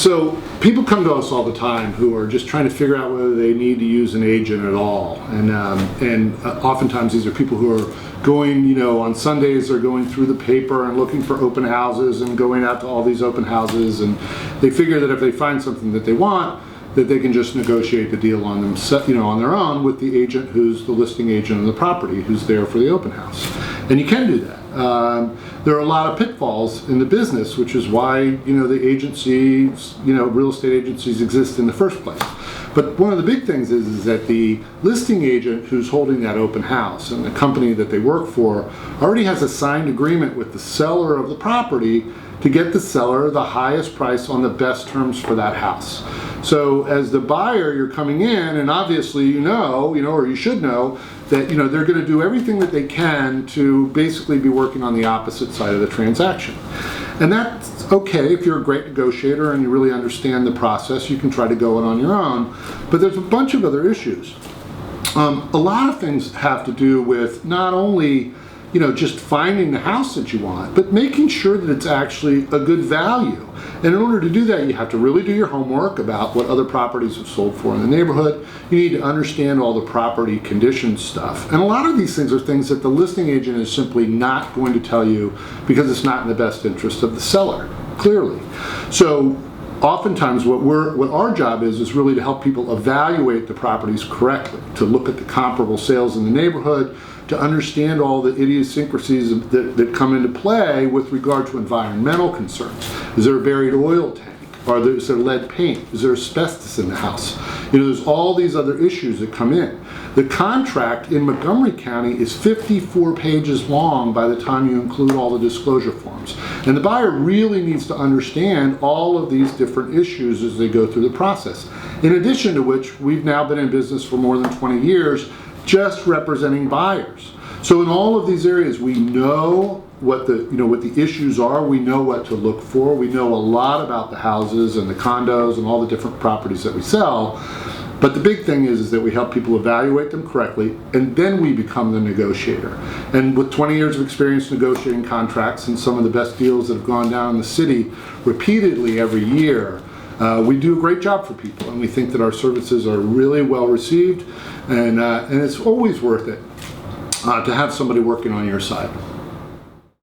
So people come to us all the time who are just trying to figure out whether they need to use an agent at all, and oftentimes these are people who are going, on Sundays they're going through the paper and looking for open houses and going out to all these open houses, and they figure that if they find something that they want, that they can just negotiate the deal on them, on their own with the agent who's the listing agent of the property, who's there for the open house, and you can do that. There are a lot of pitfalls in the business, which is why the agencies, real estate agencies exist in the first place. But one of the big things is that the listing agent who's holding that open house and the company that they work for already has a signed agreement with the seller of the property to get the seller the highest price on the best terms for that house. So as the buyer, you're coming in, and obviously or you should know that they're going to do everything that they can to basically be working on the opposite side of the transaction. And that's okay if you're a great negotiator and you really understand the process. You can try to go it on your own, but there's a bunch of other issues. A lot of things have to do with not only just finding the house that you want, but making sure that it's actually a good value. And in order to do that, you have to really do your homework about what other properties have sold for in the neighborhood. You need to understand all the property condition stuff. And a lot of these things are things that the listing agent is simply not going to tell you because it's not in the best interest of the seller, clearly. So oftentimes what our job is really to help people evaluate the properties correctly, to look at the comparable sales in the neighborhood, to understand all the idiosyncrasies that come into play with regard to environmental concerns. Is there a buried oil tank? Is there lead paint? Is there asbestos in the house? There's all these other issues that come in. The contract in Montgomery County is 54 pages long by the time you include all the disclosure forms. And the buyer really needs to understand all of these different issues as they go through the process. In addition to which, we've now been in business for more than 20 years just representing buyers. So in all of these areas, we know what the issues are. We know what to look for. We know a lot about the houses and the condos and all the different properties that we sell. But the big thing is that we help people evaluate them correctly, and then we become the negotiator. And with 20 years of experience negotiating contracts and some of the best deals that have gone down in the city repeatedly every year, we do a great job for people, and we think that our services are really well received, and it's always worth it to have somebody working on your side.